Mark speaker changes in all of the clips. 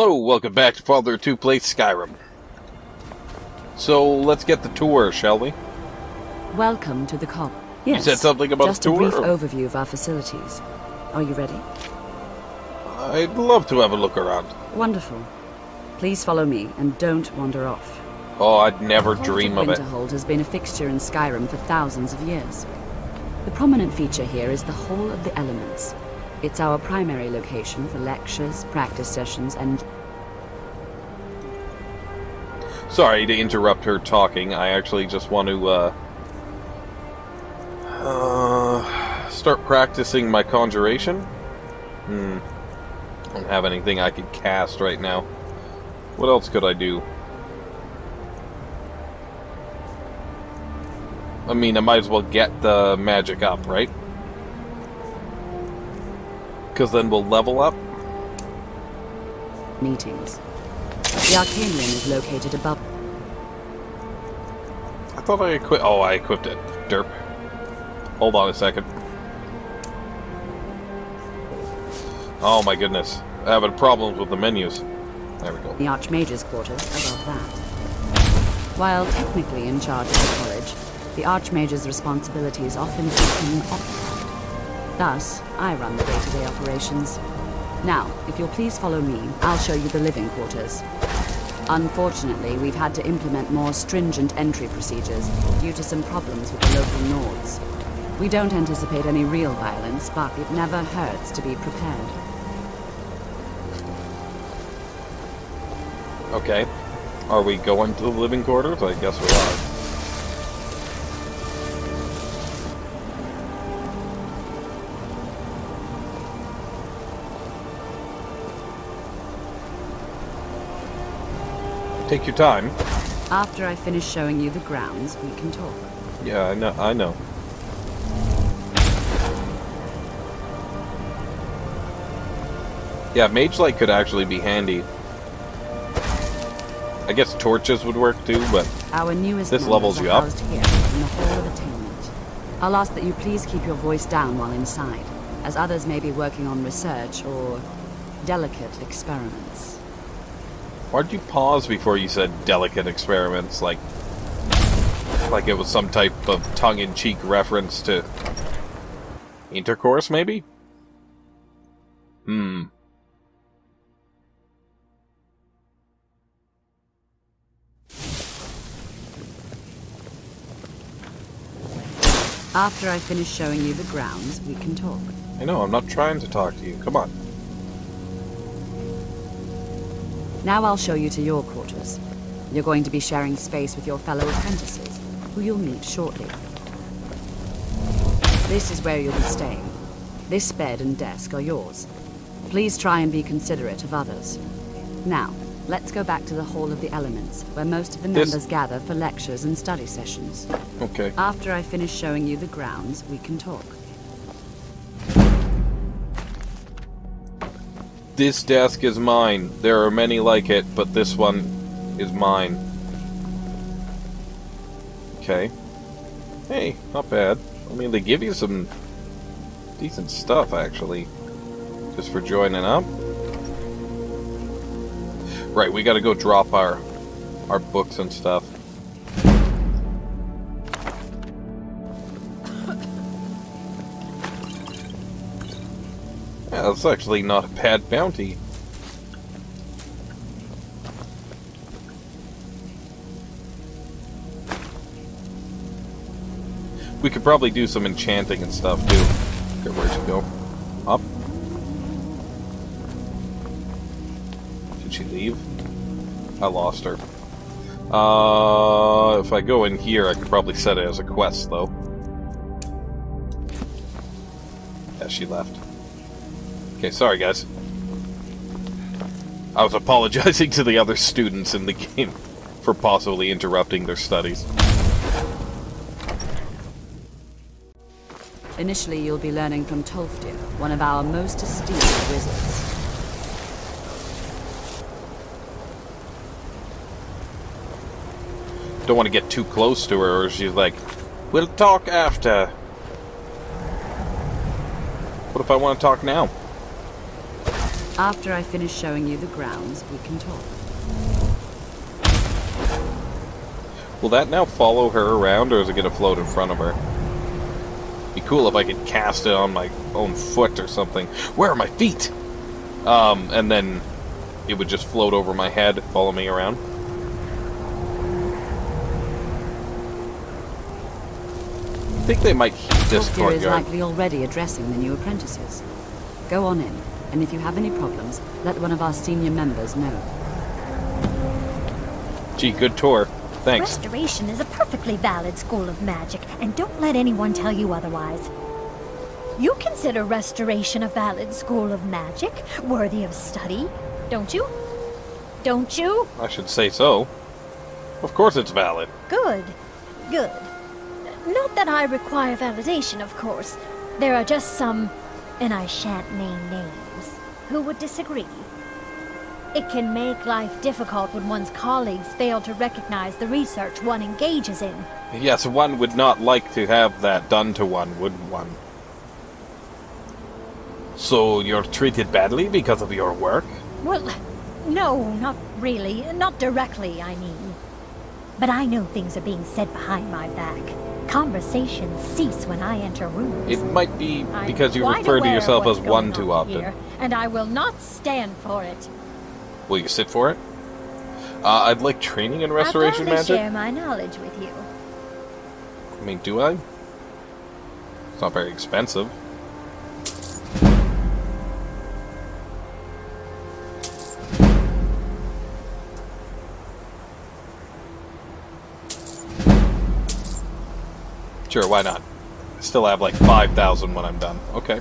Speaker 1: Hello, welcome back to FatherofTwo Plays Skyrim. So, let's get the tour, shall we?
Speaker 2: Welcome to the COP. Yes,
Speaker 1: you said something about
Speaker 2: just
Speaker 1: the tour?
Speaker 2: Just a brief overview of our facilities. Are you ready?
Speaker 1: I'd love to have a look around.
Speaker 2: Wonderful. Please follow me, and don't wander off.
Speaker 1: Oh, I'd never dream of it.
Speaker 2: Winterhold has been a fixture in Skyrim for thousands of years. The prominent feature here is the Hall of the Elements. It's our primary location for lectures, practice sessions, and...
Speaker 1: Sorry to interrupt her talking. I actually just want to, start practicing my conjuration. I don't have anything I could cast right now. What else could I do? I mean, I might as well get the magic up, right? Because then we'll level up.
Speaker 2: Meetings. The Arcane Room is located above...
Speaker 1: I thought I equipped... Oh, I equipped it. Derp. Hold on a second. Oh my goodness. I'm having problems with the menus. There we go.
Speaker 2: The Archmage's quarters above that. While technically in charge of the college, the Archmage's responsibilities often keep him occupied. Thus, I run the day-to-day operations. Now, if you'll please follow me, I'll show you the living quarters. Unfortunately, we've had to implement more stringent entry procedures due to some problems with the local Nords. We don't anticipate any real violence, but it never hurts to be prepared.
Speaker 1: Okay. Are we going to the living quarters? I guess we are. Take your time.
Speaker 2: After I finish showing you the grounds, we can talk.
Speaker 1: Yeah, I know. Yeah, Mage Light could actually be handy. I guess torches would work too, but
Speaker 2: our newest
Speaker 1: this levels you up.
Speaker 2: Housed here in the Hall of Attainment. I'll ask that you please keep your voice down while inside, as others may be working on research or delicate experiments.
Speaker 1: Why'd you pause before you said delicate experiments, like it was some type of tongue-in-cheek reference to intercourse, maybe?
Speaker 2: After I finish showing you the grounds, we can talk.
Speaker 1: I know, I'm not trying to talk to you. Come on.
Speaker 2: Now I'll show you to your quarters. You're going to be sharing space with your fellow apprentices, who you'll meet shortly. This is where you'll be staying. This bed and desk are yours. Please try and be considerate of others. Now, let's go back to the Hall of the Elements, where most of the members gather for lectures and study sessions.
Speaker 1: Okay.
Speaker 2: After I finish showing you the grounds, we can talk.
Speaker 1: This desk is mine. There are many like it, but this one is mine. Okay. Hey, not bad. I mean, they give you some decent stuff, actually. Just for joining up. Right, we gotta go drop our books and stuff. Yeah, that's actually not a bad bounty. We could probably do some enchanting and stuff, too. Okay, where'd you go? Up? Did she leave? I lost her. If I go in here, I could probably set it as a quest, though. Yeah, she left. Okay, sorry guys. I was apologizing to the other students in the game for possibly interrupting their studies.
Speaker 2: Initially, you'll be learning from Tolfdir, one of our most esteemed wizards.
Speaker 1: Don't want to get too close to her, or she's like, "We'll talk after." What if I want to talk now?
Speaker 2: After I finish showing you the grounds, we can talk.
Speaker 1: Will that now follow her around, or is it going to float in front of her? Be cool if I could cast it on my own foot or something. Where are my feet? And then it would just float over my head, follow me around. I think they might heat this
Speaker 2: Talk is
Speaker 1: courtyard.
Speaker 2: likely already addressing the new apprentices. Go on in, and if you have any problems, let one of our senior members know.
Speaker 1: Gee, good tour. Thanks.
Speaker 3: Restoration is a perfectly valid school of magic, and don't let anyone tell you otherwise. You consider Restoration a valid school of magic, worthy of study, don't you? Don't you?
Speaker 1: I should say so. Of course it's valid.
Speaker 3: Good. Good. Not that I require validation, of course. There are just some, and I shan't name names, who would disagree. It can make life difficult when one's colleagues fail to recognize the research one engages in.
Speaker 1: Yes, one would not like to have that done to one, would one? So you're treated badly because of your work?
Speaker 3: Well, no, not really. Not directly, I mean. But I know things are being said behind my back. Conversations cease when I enter rooms.
Speaker 1: It might be
Speaker 3: I'm
Speaker 1: because you
Speaker 3: quite
Speaker 1: refer to
Speaker 3: aware
Speaker 1: yourself
Speaker 3: of
Speaker 1: as
Speaker 3: what's
Speaker 1: one
Speaker 3: going
Speaker 1: too
Speaker 3: on
Speaker 1: often.
Speaker 3: here, and I will not stand for it.
Speaker 1: Will you sit for it? I'd like training in restoration
Speaker 3: I'll gladly
Speaker 1: magic.
Speaker 3: share my knowledge with you.
Speaker 1: I mean, do I? It's not very expensive. Sure, why not? I still have like 5,000 when I'm done. Okay.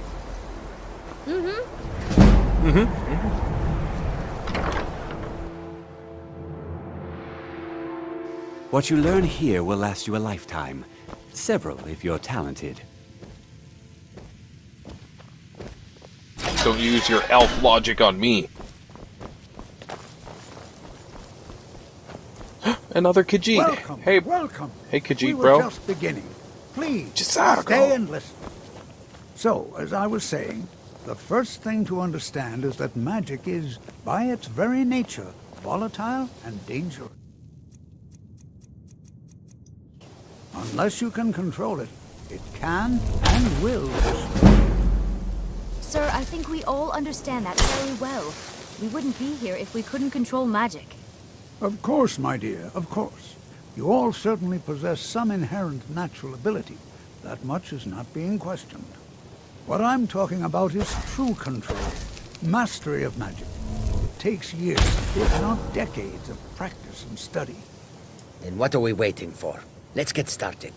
Speaker 4: What you learn here will last you a lifetime. Several, if you're talented.
Speaker 1: Don't use your elf logic on me. Another Khajiit.
Speaker 5: Welcome,
Speaker 1: Hey,
Speaker 5: welcome.
Speaker 1: hey,
Speaker 5: We
Speaker 1: Khajiit,
Speaker 5: were
Speaker 1: bro.
Speaker 5: just beginning. Please,
Speaker 1: Jazargo.
Speaker 5: stay and listen. So, as I was saying, the first thing to understand is that magic is, by its very nature, volatile and dangerous. Unless you can control it, it can and will destroy you.
Speaker 6: Sir, I think we all understand that very well. We wouldn't be here if we couldn't control magic.
Speaker 5: Of course, my dear, of course. You all certainly possess some inherent natural ability. That much is not being questioned. What I'm talking about is true control, mastery of magic. It takes years, if not decades, of practice and study.
Speaker 7: Then what are we waiting for? Let's get started.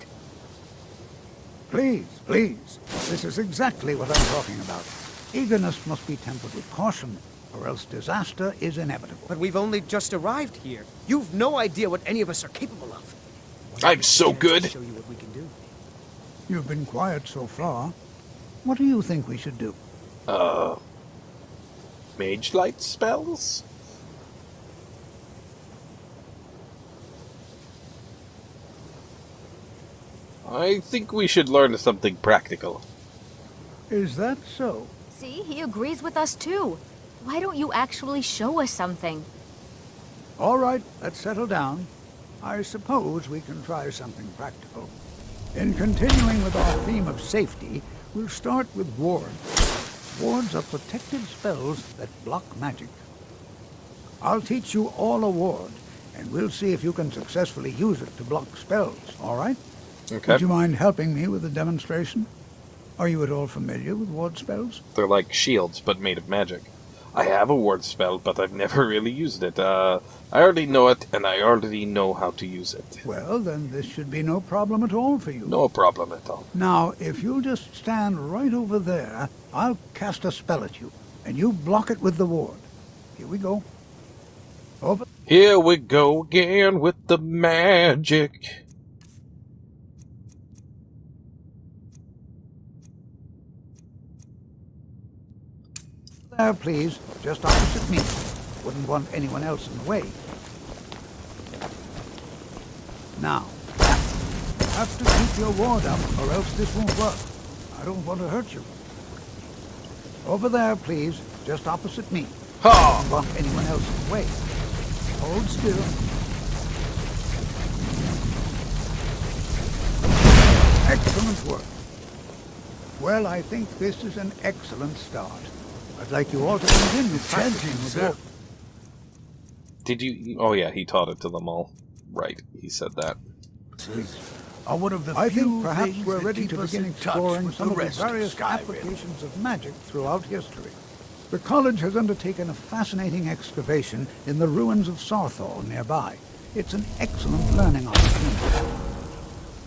Speaker 5: Please, please. This is exactly what I'm talking about. Eagerness must be tempered with caution, or else disaster is inevitable.
Speaker 8: But we've only just arrived here. You've no idea what any of us are capable of.
Speaker 1: I'm so good.
Speaker 8: Show you what we can do.
Speaker 5: You've been quiet so far. What do you think we should do?
Speaker 1: Mage light spells? I think we should learn something practical.
Speaker 5: Is that so?
Speaker 6: See, he agrees with us too. Why don't you actually show us something?
Speaker 5: All right, let's settle down. I suppose we can try something practical. In continuing with our theme of safety, we'll start with wards. Wards are protective spells that block magic. I'll teach you all a ward, and we'll see if you can successfully use it to block spells, all right?
Speaker 1: Okay.
Speaker 5: Would you mind helping me with the demonstration? Are you at all familiar with ward spells?
Speaker 1: They're like shields, but made of magic. I have a ward spell, but I've never really used it. I already know it, and I already know how to use it.
Speaker 5: Well, then this should be no problem at all for you.
Speaker 1: No problem at all.
Speaker 5: Now, if you'll just stand right over there, I'll cast a spell at you, and you block it with the ward. Here we go. Over.
Speaker 1: Here we go again with the magic.
Speaker 5: There, please. Just opposite me. Wouldn't want anyone else in the way. Now, you have to keep your ward up, or else this won't work. I don't want to hurt you. Over there, please. just opposite me.
Speaker 1: Ha!
Speaker 5: Don't block anyone else's way. Hold still. Excellent work. Well, I think this is an excellent start. I'd like you all to continue practicing with your...
Speaker 1: Did you... Oh yeah, he taught it to them all. Right, he said that.
Speaker 5: I think perhaps we're ready to begin exploring some of the various applications of magic throughout history. The college has undertaken a fascinating excavation in the ruins of Sarthal nearby. It's an excellent learning opportunity.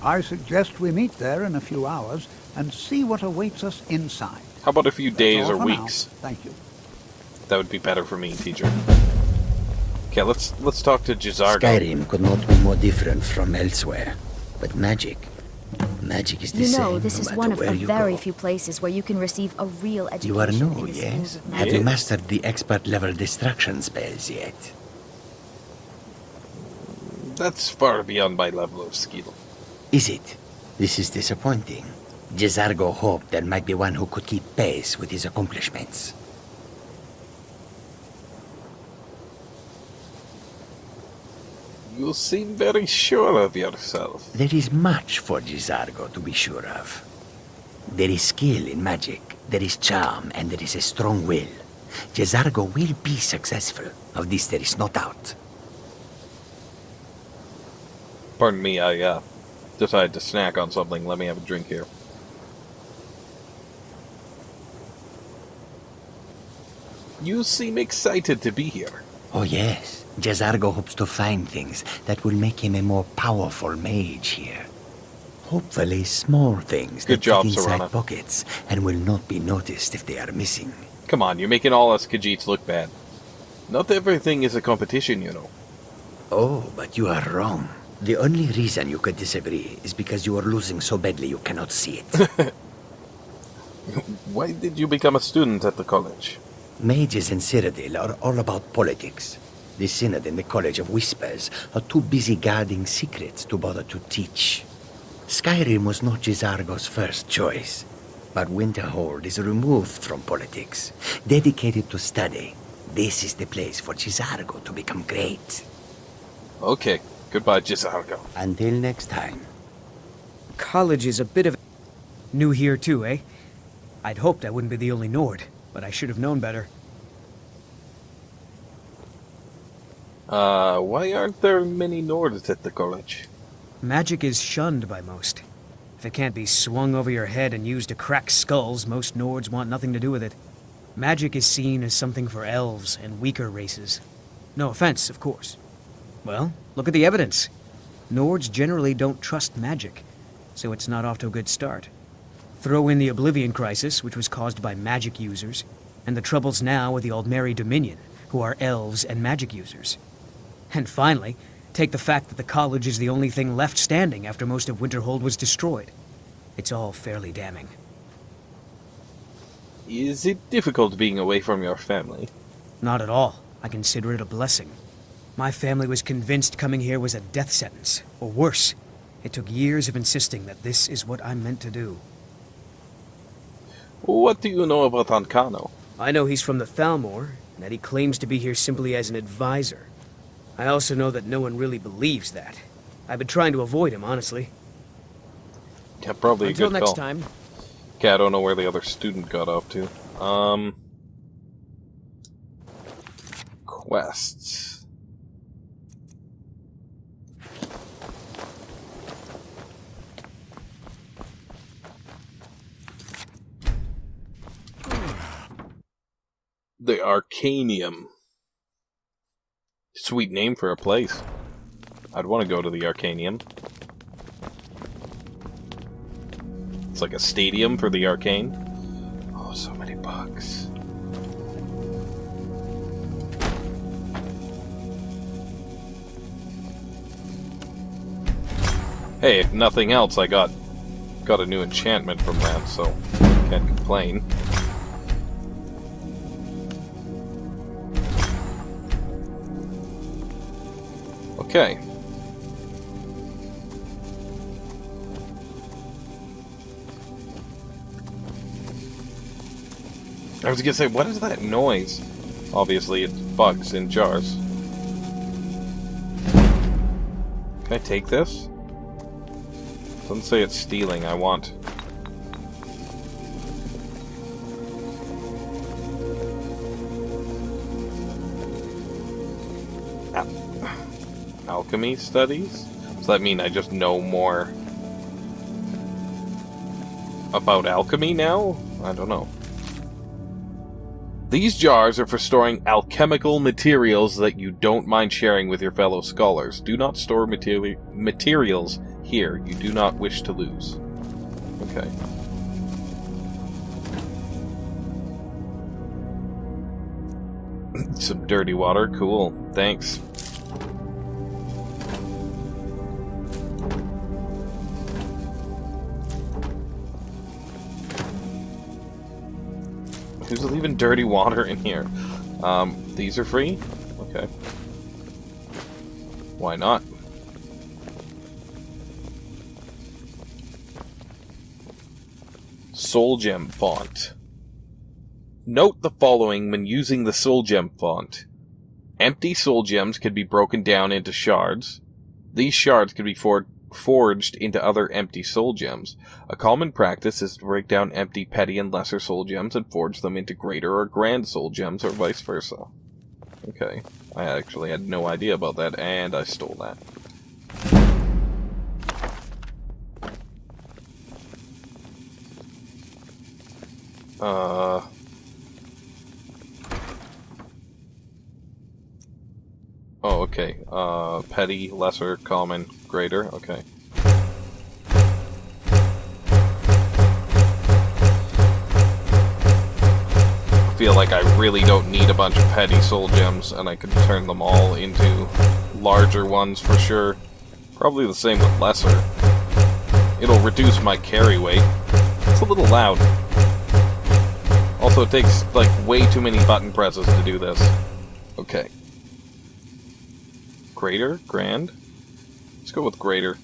Speaker 5: I suggest we meet there in a few hours and see what awaits us inside.
Speaker 1: How about a few days or
Speaker 5: All for now.
Speaker 1: weeks?
Speaker 5: Thank you.
Speaker 1: That would be better for me, teacher. Okay, let's talk to Jizargo.
Speaker 7: Skyrim could not be more different from elsewhere. But magic is the
Speaker 6: You
Speaker 7: same.
Speaker 6: know, this
Speaker 7: no
Speaker 6: is
Speaker 7: matter
Speaker 6: one of
Speaker 7: where
Speaker 6: a
Speaker 7: you
Speaker 6: very
Speaker 7: go.
Speaker 6: few places where you can receive a real education.
Speaker 7: You are new,
Speaker 6: in the
Speaker 7: yes?
Speaker 6: schools of
Speaker 7: Have you
Speaker 6: magic.
Speaker 7: mastered the expert level destruction spells yet?
Speaker 1: That's far beyond my level of skill.
Speaker 7: Is it? This is disappointing. Jizargo hoped there might be one who could keep pace with his accomplishments.
Speaker 1: You seem very sure of yourself.
Speaker 7: There is much for Jizargo to be sure of. There is skill in magic, there is charm, and there is a strong will. Jizargo will be successful. Of this there is no doubt.
Speaker 1: Pardon me, I decided to snack on something. Let me have a drink here. You seem excited to be here.
Speaker 7: Oh yes, Jizargo hopes to find things that will make him a more powerful mage here. Hopefully small things
Speaker 1: Good
Speaker 7: that
Speaker 1: job,
Speaker 7: fit inside
Speaker 1: Serana.
Speaker 7: pockets and will not be noticed if they are missing.
Speaker 1: Come on, you're making all us Khajiits look bad. Not everything is a competition, you know.
Speaker 7: Oh, but you are wrong. The only reason you could disagree is because you are losing so badly you cannot see it.
Speaker 1: Why did you become a student at the college?
Speaker 7: Mages in Cyrodiil are all about politics. The Synod and the College of Whispers are too busy guarding secrets to bother to teach. Skyrim was not Jizargo's first choice, but Winterhold is removed from politics, dedicated to study. This is the place for Jizargo to become great.
Speaker 1: Okay, goodbye, Jizargo.
Speaker 7: Until next time.
Speaker 8: College is a bit of... New here too, eh? I'd hoped I wouldn't be the only Nord, but I should have known better.
Speaker 1: Why aren't there many Nords at the college?
Speaker 8: Magic is shunned by most. If it can't be swung over your head and used to crack skulls, most Nords want nothing to do with it. Magic is seen as something for elves and weaker races. No offense, of course. Well, look at the evidence. Nords generally don't trust magic, so it's not off to a good start. Throw in the Oblivion Crisis, which was caused by magic users, and the troubles now with the Aldmeri Dominion, who are elves and magic users. And finally, take the fact that the college is the only thing left standing after most of Winterhold was destroyed. It's all fairly damning.
Speaker 1: Is it difficult being away from your family?
Speaker 8: Not at all. I consider it a blessing. My family was convinced coming here was a death sentence, or worse. It took years of insisting that this is what I'm meant to do.
Speaker 1: What do you know about Ancano?
Speaker 8: I know he's from the Thalmor, and that he claims to be here simply as an advisor. I also know that no one really believes that. I've been trying to avoid him, honestly.
Speaker 1: Yeah, probably
Speaker 8: Until
Speaker 1: a good
Speaker 8: next
Speaker 1: call.
Speaker 8: time.
Speaker 1: Okay, I don't know where the other student got off to. Quests. The Arcanium. Sweet name for a place. I'd want to go to the Arcanium. It's like a stadium for the arcane. Oh, so many bugs. Hey, if nothing else, I got a new enchantment from that, so can't complain. Okay. I was gonna say, what is that noise? Obviously, it's bugs in jars. Can I take this? Doesn't say it's stealing. I want. Alchemy studies? Does that mean I just know more about alchemy now? I don't know. These jars are for storing alchemical materials that you don't mind sharing with your fellow scholars. Do not store materials here you do not wish to lose. Okay. Some dirty water. Cool. Thanks. Who's leaving dirty water in here? These are free? Okay. Why not? Soul Gem font. Note the following when using the Soul Gem font. Empty soul gems can be broken down into shards. These shards can be forged into other empty soul gems. A common practice is to break down empty petty and lesser soul gems and forge them into greater or grand soul gems, or vice versa. Okay. I actually had no idea about that, and I stole that. Oh, okay. Petty, lesser, common, greater. Okay. I feel like I really don't need a bunch of petty soul gems, and I could turn them all into larger ones for sure. Probably the same with lesser. It'll reduce my carry weight. It's a little loud. Also, it takes, like, way too many button presses to do this. Okay. Greater? Grand? Let's go with greater.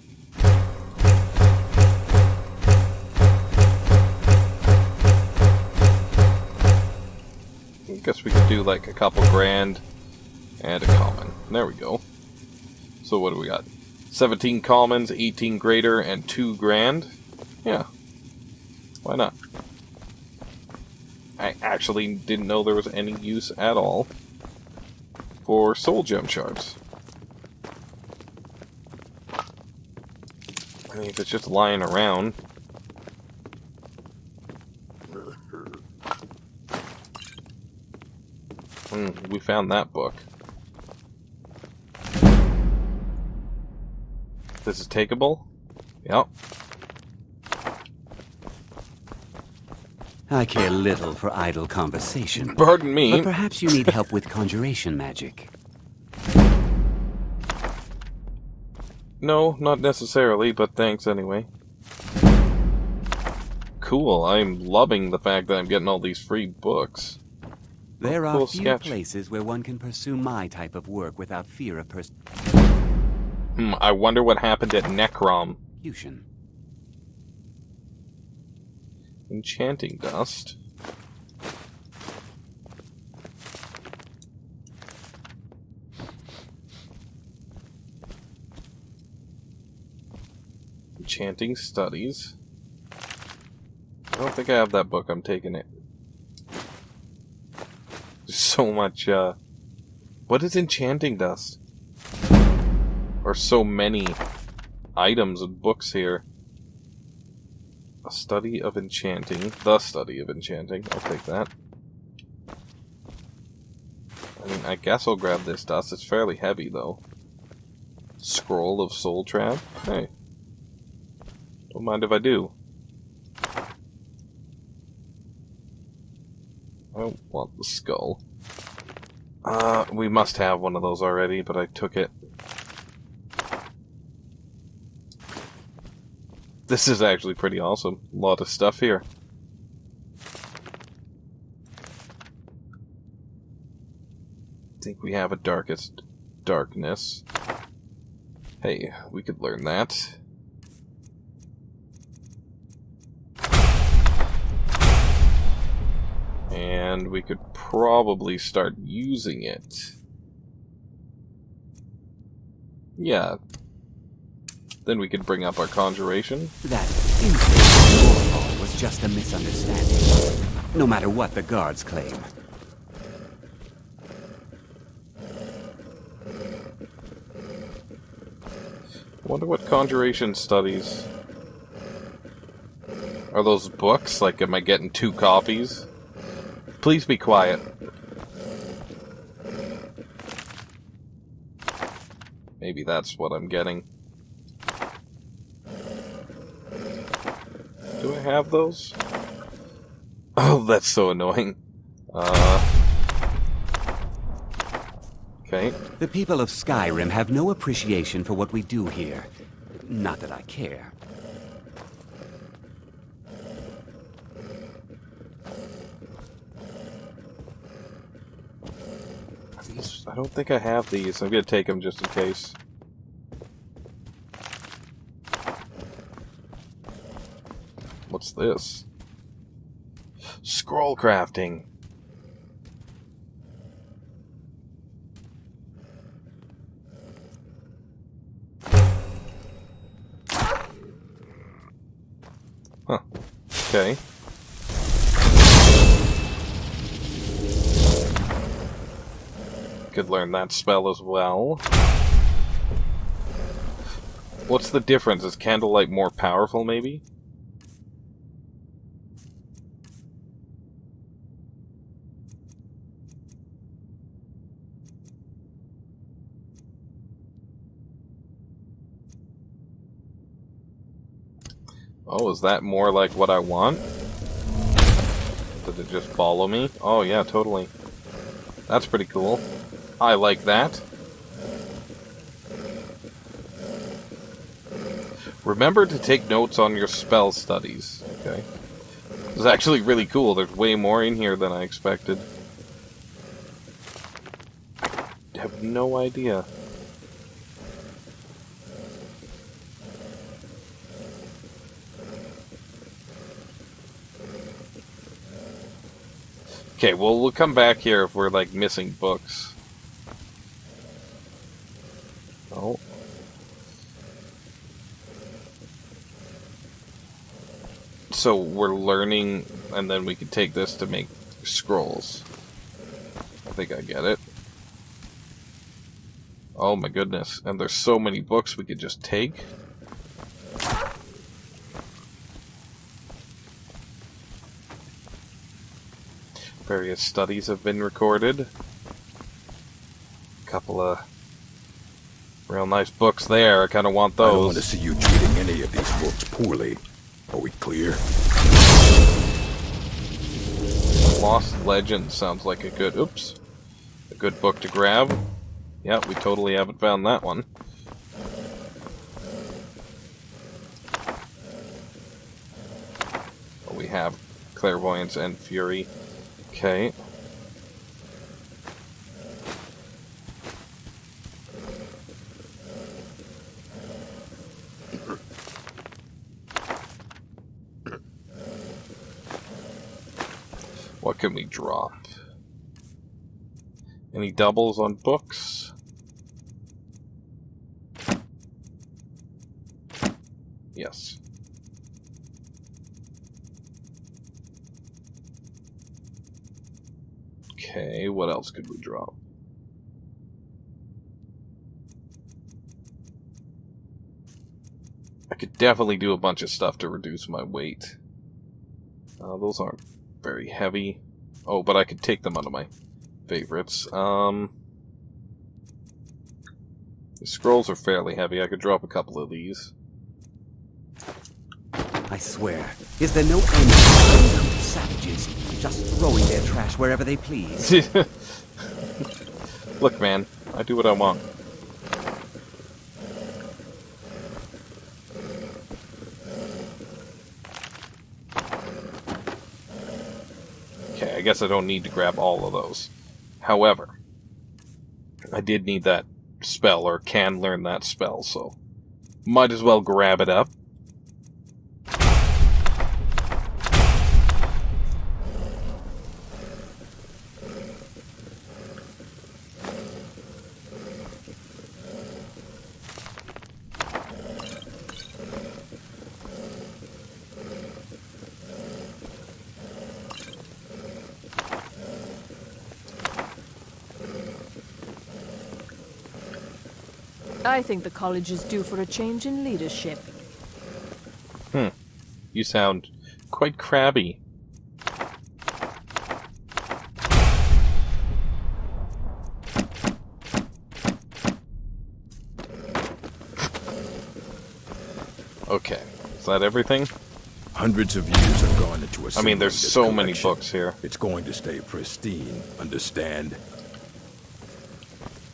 Speaker 1: I guess we could do like a couple grand and a common. There we go. So what do we got? 17 commons, 18 greater, and 2 grand? Yeah. Why not? I actually didn't know there was any use at all for soul gem shards. I mean, if it's just lying around. We found that book. This is takeable? Yep.
Speaker 4: I care little for idle conversation.
Speaker 1: Pardon me.
Speaker 4: But perhaps you need help with conjuration magic.
Speaker 1: No, not necessarily, but thanks anyway. Cool, I'm loving the fact that I'm getting all these free books.
Speaker 4: There
Speaker 1: cool
Speaker 4: are few
Speaker 1: sketch.
Speaker 4: places where one can pursue my type of work without fear of
Speaker 1: I wonder what happened at Necrom.
Speaker 4: persecution.
Speaker 1: Enchanting dust. Enchanting studies. I don't think I have that book. I'm taking it. There's so much, what is enchanting dust? Or so many items and books here. A study of enchanting. The study of enchanting. I'll take that. I mean, I guess I'll grab this dust. It's fairly heavy, though. Scroll of Soul Trap? Hey. Don't mind if I do. I don't want the skull. We must have one of those already, but I took it. This is actually pretty awesome. A lot of stuff here. I think we have a darkest darkness. Hey, we could learn that. And we could probably start using it. Yeah. Then we could bring up our conjuration.
Speaker 4: That incident was just a misunderstanding, no matter what the guards claim.
Speaker 1: Wonder what conjuration studies. Are those books? Like, am I getting 2 copies? Please be quiet. Maybe that's what I'm getting. Do I have those? Oh, that's so annoying. Okay.
Speaker 4: The people of Skyrim have no appreciation for what we do here. Not that I care.
Speaker 1: These, I don't think I have these. I'm gonna take them just in case. What's this? Scroll crafting. Huh. Okay. Could learn that spell as well. What's the difference? Is Candlelight more powerful, maybe? Oh, is that more like what I want? Did it just follow me? Oh yeah, totally. That's pretty cool. I like that. Remember to take notes on your spell studies. Okay. This is actually really cool. There's way more in here than I expected. I have no idea. Okay, well, we'll come back here if we're, like, missing books. Oh. So, we're learning, and then we can take this to make scrolls. I think I get it. Oh my goodness. And there's so many books we could just take. Various studies have been recorded. A couple of real nice books there. I kind of want those.
Speaker 9: I don't want to see you treating any of these books poorly. Are we clear?
Speaker 1: Lost Legend sounds like a good... Oops. A good book to grab. Yeah, we totally haven't found that one. But we have Clairvoyance and Fury. Okay. What can we drop? Any doubles on books? Yes. Okay, what else could we drop? I could definitely do a bunch of stuff to reduce my weight. Those aren't very heavy. Oh, but I could take them out of my favorites. The scrolls are fairly heavy. I could drop a couple of these.
Speaker 4: I swear, is there no end to these savages just throwing their trash wherever they please?
Speaker 1: Look, man, I do what I want. Okay, I guess I don't need to grab all of those. However, I did need that spell, or can learn that spell, so might as well grab it up.
Speaker 10: I think the college is due for a change in leadership.
Speaker 1: You sound quite crabby. Okay, is that everything?
Speaker 9: Hundreds of years have gone into a.
Speaker 1: I mean, there's so many books here.
Speaker 9: It's going to stay pristine, understand?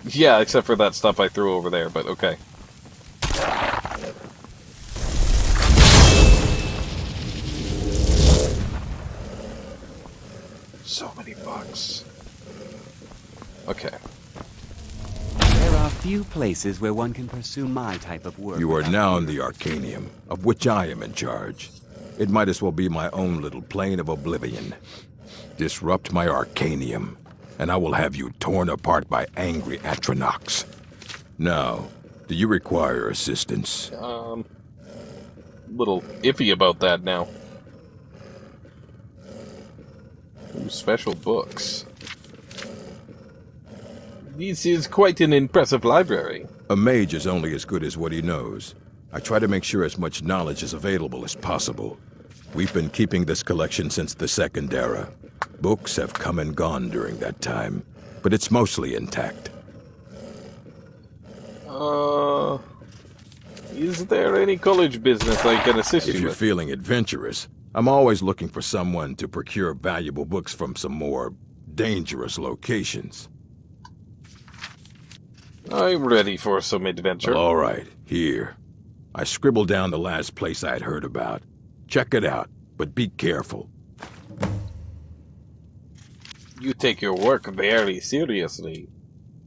Speaker 1: Yeah, except for that stuff I threw over there, but okay. So many books. Okay.
Speaker 4: There are few places where one can pursue my type of work.
Speaker 9: You are now in the Arcanium, of which I am in charge. It might as well be my own little plane of oblivion. Disrupt my Arcanium, and I will have you torn apart by angry Atronachs. Now, do you require assistance?
Speaker 1: Little iffy about that now. Ooh, special books. This is quite an impressive library.
Speaker 9: A mage is only as good as what he knows. I try to make sure as much knowledge is available as possible. We've been keeping this collection since the Second Era. Books have come and gone during that time, but it's mostly intact.
Speaker 1: Is there any college business I can assist
Speaker 9: If
Speaker 1: you
Speaker 9: you're
Speaker 1: with?
Speaker 9: feeling adventurous, I'm always looking for someone to procure valuable books from some more dangerous locations.
Speaker 1: I'm ready for some adventure.
Speaker 9: Well, all right, here. I scribbled down the last place I'd heard about. Check it out, but be careful.
Speaker 1: You take your work very seriously.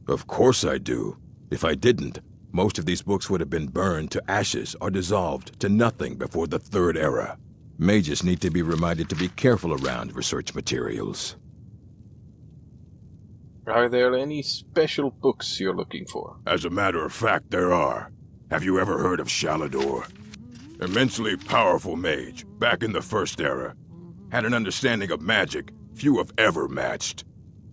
Speaker 9: Of course I do. If I didn't, most of these books would have been burned to ashes or dissolved to nothing before the Third Era. Mages need to be reminded to be careful around research materials.
Speaker 1: Are there any special books you're looking for?
Speaker 9: As a matter of fact, there are. Have you ever heard of Shalador? Immensely powerful mage, back in the First Era. Had an understanding of magic few have ever matched.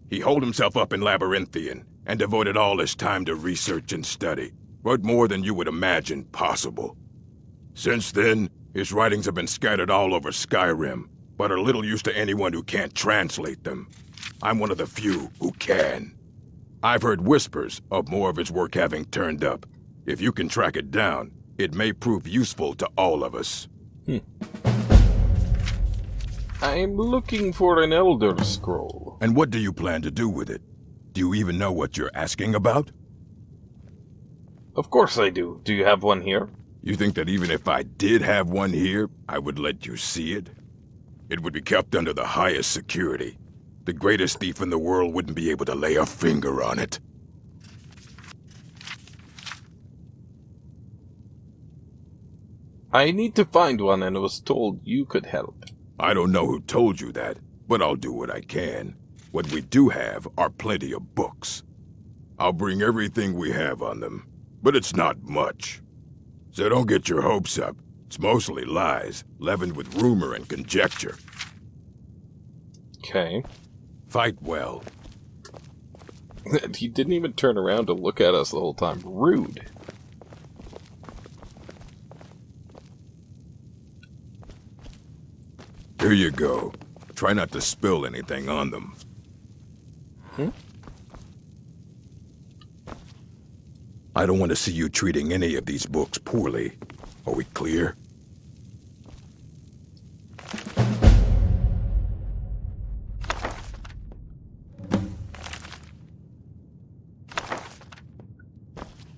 Speaker 9: He holed himself up in Labyrinthian and devoted all his time to research and study. Wrote more than you would imagine possible. Since then, his writings have been scattered all over Skyrim, but are little use to anyone who can't translate them. I'm one of the few who can. I've heard whispers of more of his work having turned up. If you can track it down, it may prove useful to all of us.
Speaker 1: I'm looking for an Elder Scroll.
Speaker 9: And what do you plan to do with it? Do you even know what you're asking about?
Speaker 1: Of course I do. Do you have one here?
Speaker 9: You think that even if I did have one here, I would let you see it? It would be kept under the highest security. The greatest thief in the world wouldn't be able to lay a finger on it.
Speaker 1: I need to find one and was told you could help.
Speaker 9: I don't know who told you that, but I'll do what I can. What we do have are plenty of books. I'll bring everything we have on them, but it's not much. So don't get your hopes up. It's mostly lies, leavened with rumor and conjecture.
Speaker 1: Okay.
Speaker 9: Fight well.
Speaker 1: He didn't even turn around to look at us the whole time. Rude.
Speaker 9: Here you go. Try not to spill anything on them. I don't want to see you treating any of these books poorly. Are we clear?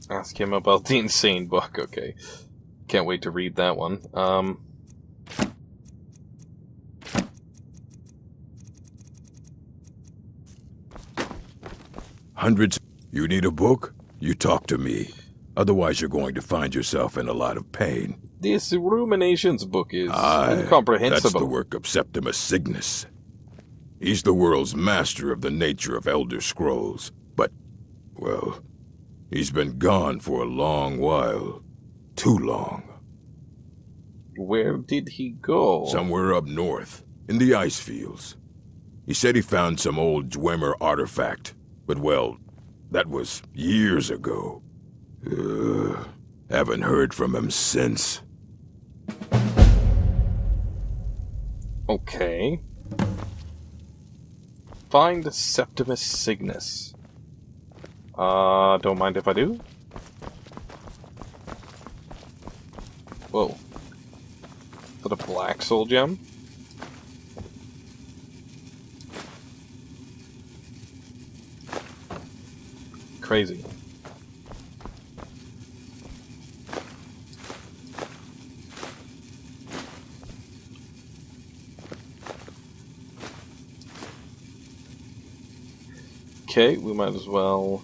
Speaker 1: Ask him about the insane book. Okay. Can't wait to read that one.
Speaker 9: Hundreds. You need a book? You talk to me. Otherwise you're going to find yourself in a lot of pain.
Speaker 1: This Ruminations book is
Speaker 9: Aye,
Speaker 1: incomprehensible.
Speaker 9: that's the work of Septimus Cygnus. He's the world's master of the nature of Elder Scrolls. But, well, he's been gone for a long while. Too long.
Speaker 1: Where did he go?
Speaker 9: Somewhere up north, in the ice fields. He said he found some old Dwemer artifact, but well, that was years ago. Haven't heard from him since.
Speaker 1: Okay. Find Septimus Cygnus. Don't mind if I do. Whoa. Is that a black soul gem? Crazy. Okay, we might as well...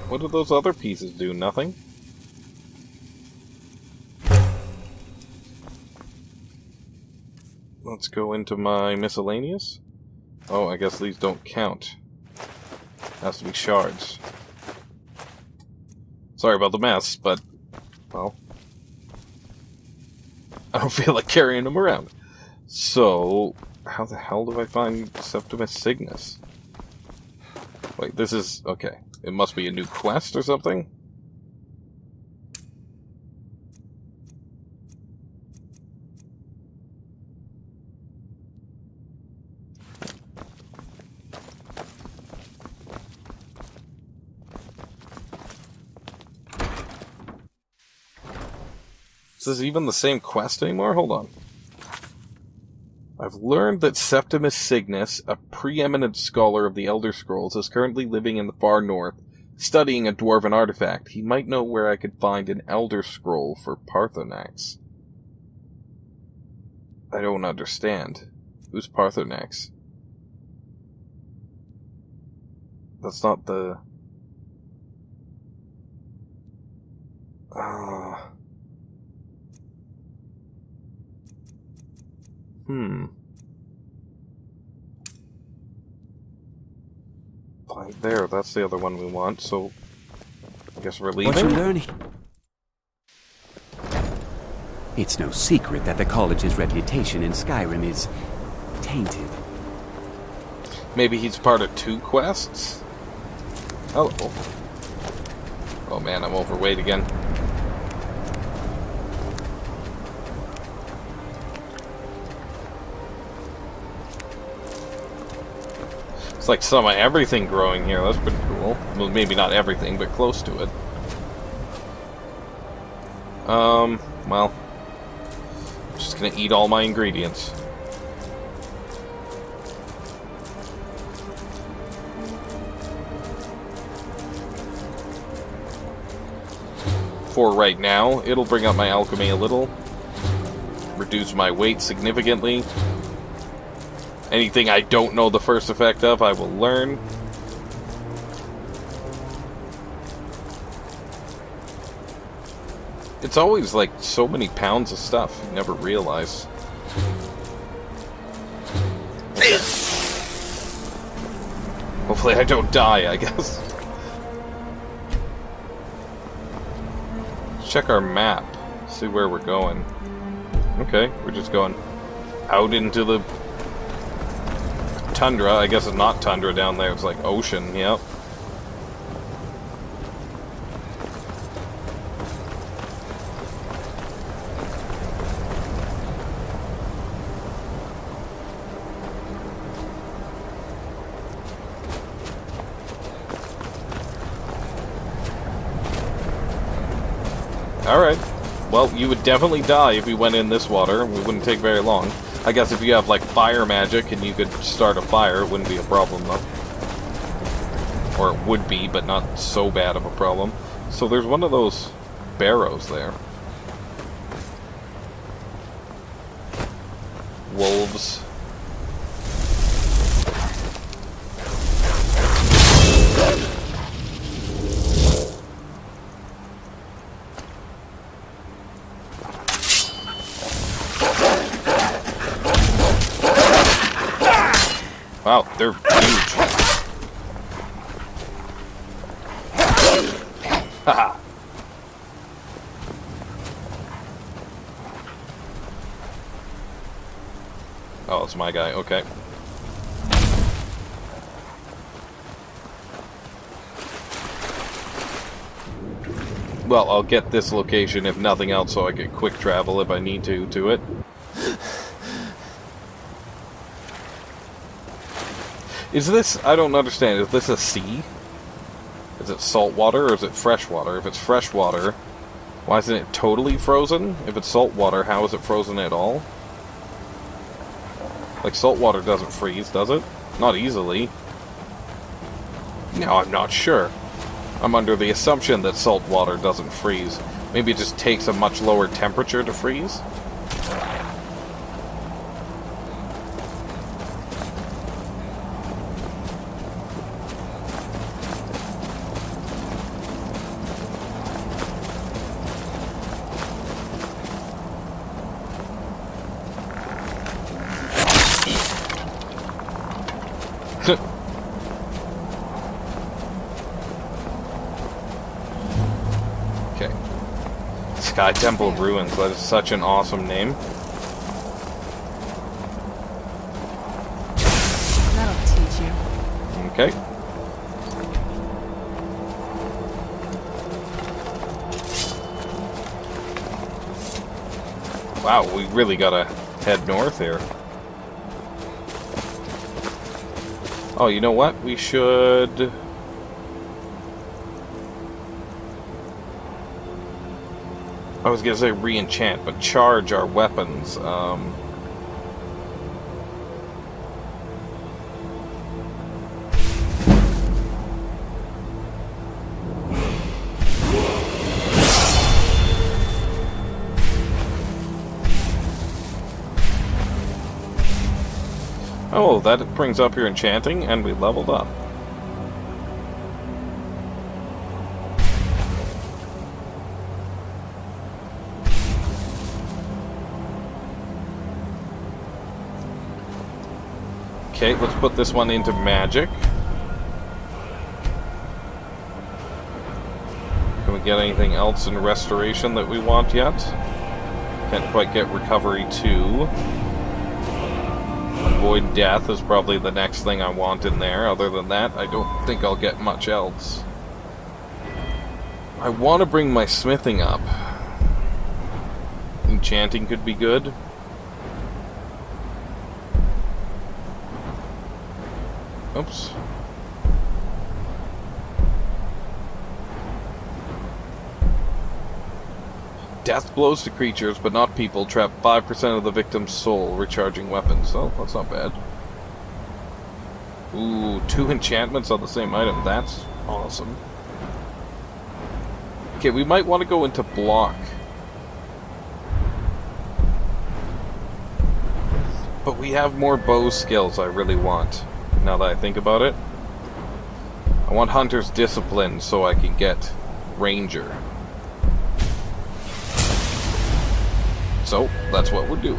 Speaker 1: What do those other pieces do? Nothing? Let's go into my miscellaneous. Oh, I guess these don't count. Has to be shards. Sorry about the mess, but, well, I don't feel like carrying them around. So, how the hell do I find Septimus Cygnus? Wait, this is... okay. It must be a new quest or something? Is this even the same quest anymore? Hold on. I've learned that Septimus Cygnus, a preeminent scholar of the Elder Scrolls, is currently living in the far north, studying a dwarven artifact. He might know where I could find an Elder Scroll for Paarthurnax. I don't understand. Who's Paarthurnax? That's not the... Right there, that's the other one we want, so... I guess we're leaving?
Speaker 4: What you learning? It's no secret that the college's reputation in Skyrim is... tainted.
Speaker 1: Maybe he's part of 2 quests? Hello. Oh man, I'm overweight again. It's like some of everything growing here. That's pretty cool. Well, maybe not everything, but close to it. Well, I'm just gonna eat all my ingredients. For right now, it'll bring up my alchemy a little, reduce my weight significantly. Anything I don't know the first effect of, I will learn. It's always like so many pounds of stuff, you never realize. Okay. Hopefully I don't die, I guess. Let's check our map, see where we're going. Okay, we're just going out into the tundra. I guess it's not tundra down there, it's like ocean, yep. Alright. Well, you would definitely die if you went in this water. We wouldn't take very long. I guess if you have, like, fire magic and you could start a fire, it wouldn't be a problem, though. Or it would be, but not so bad of a problem. So there's one of those barrows there. Wolves. Wow, they're huge. Haha. Oh, it's my guy, okay. Well, I'll get this location if nothing else, so I can quick travel if I need to it. Is this... I don't understand. Is this a sea? Is it salt water or is it fresh water? If it's fresh water, why isn't it totally frozen? If it's salt water, how is it frozen at all? Like, salt water doesn't freeze, does it? Not easily. No, I'm not sure. I'm under the assumption that salt water doesn't freeze. Maybe it just takes a much lower temperature to freeze? Okay. Sky Temple Ruins. That is such an awesome name.
Speaker 10: That'll teach you.
Speaker 1: Okay. Wow, we really gotta head north here. Oh, you know what? We should... I was gonna say re-enchant, but charge our weapons. Oh, that brings up your enchanting, and we leveled up. Okay, let's put this one into magic. Can we get anything else in restoration that we want yet? Can't quite get recovery 2. Avoid death is probably the next thing I want in there. Other than that, I don't think I'll get much else. I want to bring my smithing up. Enchanting could be good. Oops. Death blows to creatures, but not people. Trap 5% of the victim's soul, recharging weapons. Oh, that's not bad. Ooh, 2 enchantments on the same item. That's awesome. Okay, we might want to go into block. But we have more bow skills I really want, now that I think about it. I want Hunter's Discipline so I can get Ranger. So, that's what we're doing.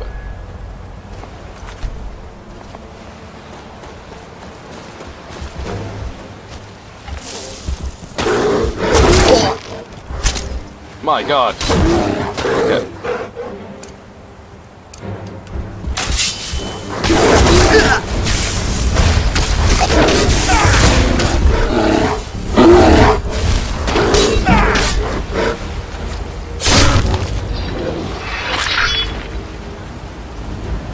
Speaker 1: My God. Okay.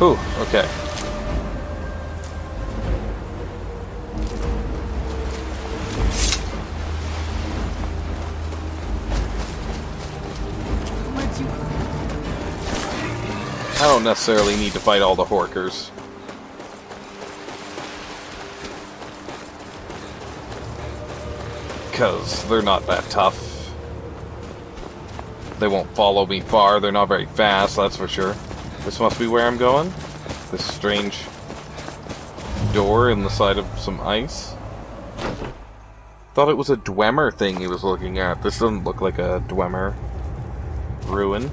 Speaker 1: Ooh, okay. I don't necessarily need to fight all the Horkers. Because they're not that tough. They won't follow me far, they're not very fast, that's for sure. This must be where I'm going. This strange door in the side of some ice. Thought it was a Dwemer thing he was looking at. This doesn't look like a Dwemer ruin.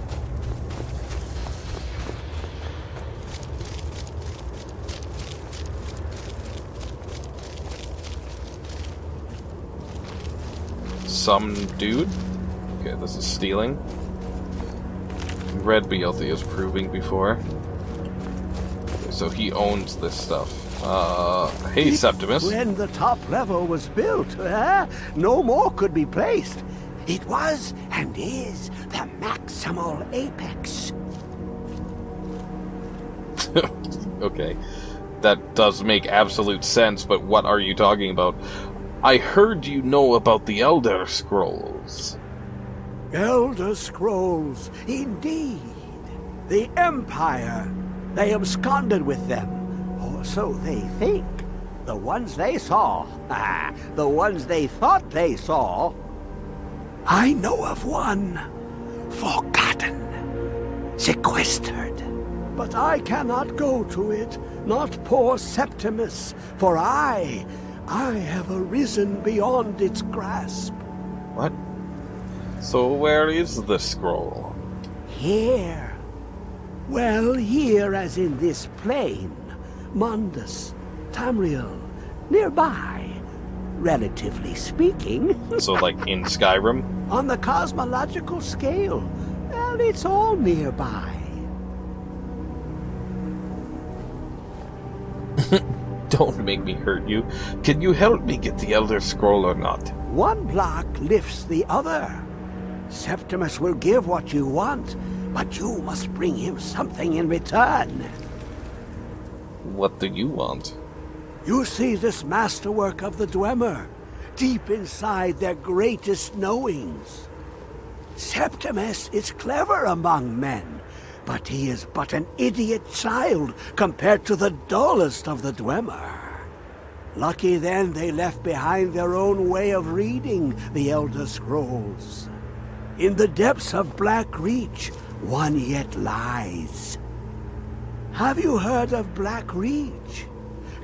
Speaker 1: Some dude? Okay, this is stealing. Red Bealty is proving before. Okay, so he owns this stuff. Hey, Septimus.
Speaker 11: When the top level was built, no more could be placed. It was and is the maximal apex.
Speaker 1: Okay. That does make absolute sense, but what are you talking about? I heard you know about the Elder Scrolls.
Speaker 11: Elder Scrolls, indeed. The Empire. They absconded with them, or so they think. The ones they saw. The ones they thought they saw. I know of one. Forgotten. Sequestered. But I cannot go to it, not poor Septimus, for I have arisen beyond its grasp.
Speaker 1: What? So where is the scroll?
Speaker 11: Here. Well, here as in this plane. Mundus, Tamriel, nearby. Relatively speaking.
Speaker 1: So like in Skyrim?
Speaker 11: On the cosmological scale, well, it's all nearby.
Speaker 1: Don't make me hurt you. Can you help me get the Elder Scroll or not?
Speaker 11: One block lifts the other. Septimus will give what you want, but you must bring him something in return.
Speaker 1: What do you want?
Speaker 11: You see this masterwork of the Dwemer, deep inside their greatest knowings. Septimus is clever among men, but he is but an idiot child compared to the dullest of the Dwemer. Lucky then they left behind their own way of reading the Elder Scrolls. In the depths of Black Reach, one yet lies. Have you heard of Black Reach?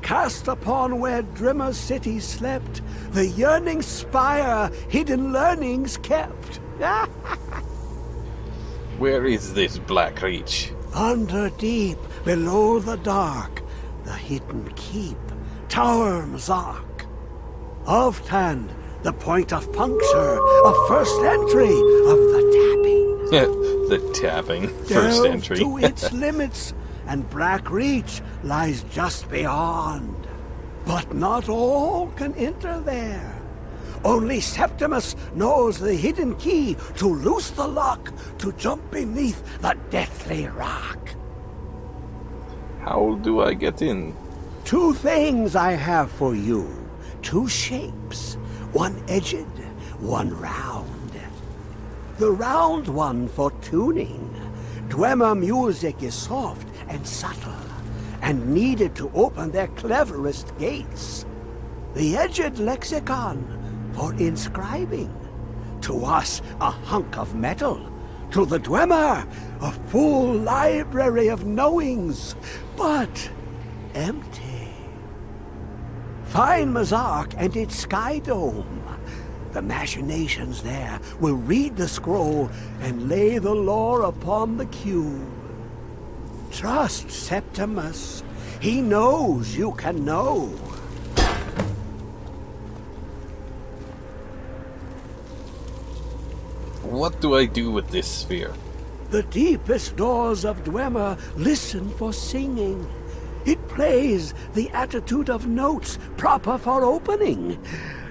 Speaker 11: Cast upon where Drimmer's city slept, the yearning spire hidden learnings kept.
Speaker 1: Where is this Black Reach?
Speaker 11: Under deep, below the dark, the hidden keep, Tower Mazark. Oftand, the point of puncture, of first entry of the tapping.
Speaker 1: The tapping. First
Speaker 11: Delve
Speaker 1: entry.
Speaker 11: to its limits, and Black Reach lies just beyond. But not all can enter there. Only Septimus knows the hidden key to loose the lock, to jump beneath the deathly rock.
Speaker 1: How do I get in?
Speaker 11: 2 things I have for you. 2 shapes. One edged, one round. The round one for tuning. Dwemer music is soft and subtle, and needed to open their cleverest gates. The edged lexicon for inscribing. To us, a hunk of metal. To the Dwemer, a full library of knowings, but empty. Find Mazark and its sky dome. The machinations there will read the scroll and lay the lore upon the cube. Trust Septimus. He knows you can know.
Speaker 1: What do I do with this sphere?
Speaker 11: The deepest doors of Dwemer listen for singing. It plays the attitude of notes proper for opening.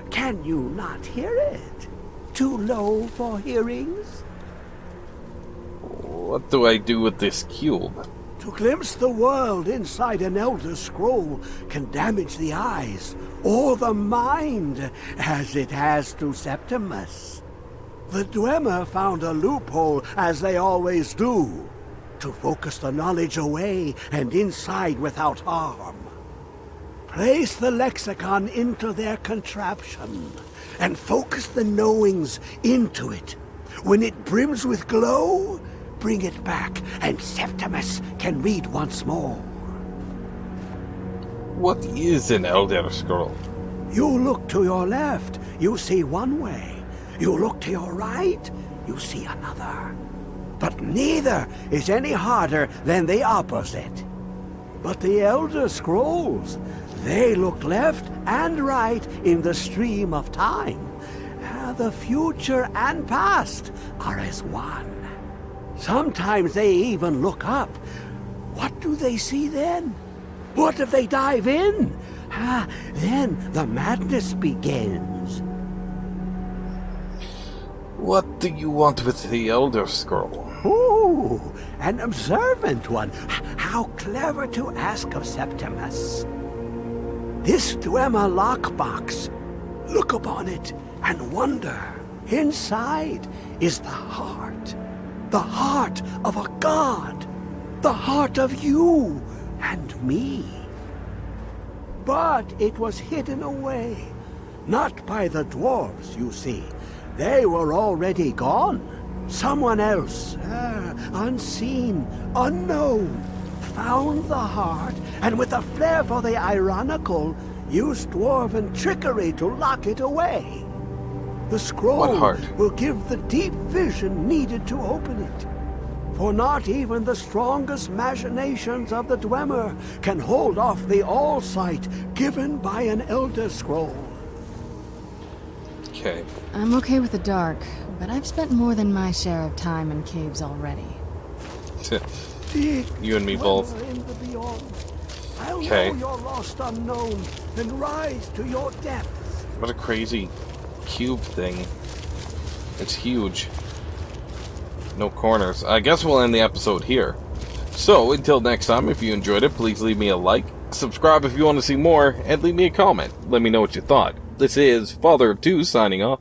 Speaker 11: Can you not hear it? Too low for hearings?
Speaker 1: What do I do with this cube?
Speaker 11: To glimpse the world inside an Elder Scroll can damage the eyes or the mind, as it has to Septimus. The Dwemer found a loophole, as they always do, to focus the knowledge away and inside without harm. Place the lexicon into their contraption, and focus the knowings into it. When it brims with glow, bring it back, and Septimus can read once more.
Speaker 1: What is an Elder Scroll?
Speaker 11: You look to your left, you see one way. You look to your right, you see another. But neither is any harder than the opposite. But the Elder Scrolls, they look left and right in the stream of time. The future and past are as one. Sometimes they even look up. What do they see then? What if they dive in? Then the madness begins.
Speaker 1: What do you want with the Elder Scroll?
Speaker 11: Ooh, an observant one. How clever to ask of Septimus. This Dwemer lockbox. Look upon it and wonder. Inside is the heart of a god, the heart of you and me. But it was hidden away, not by the dwarves, you see. They were already gone. Someone else, unseen, unknown, found the heart, and with a flair for the ironical, used dwarven trickery to lock it away. The scroll will give the deep vision needed to open it. For not even the strongest machinations of the Dwemer can hold off the all-sight given by an Elder Scroll.
Speaker 1: Okay.
Speaker 6: I'm okay with the dark, but I've spent more than my share of time in caves already.
Speaker 1: You and me both. Okay.
Speaker 11: I'll know your lost unknown and rise to your depths.
Speaker 1: What a crazy cube thing. It's huge. No corners. I guess we'll end the episode here. So, until next time, if you enjoyed it, please leave me a like, subscribe if you want to see more, and leave me a comment. Let me know what you thought. This is Father of Two signing off.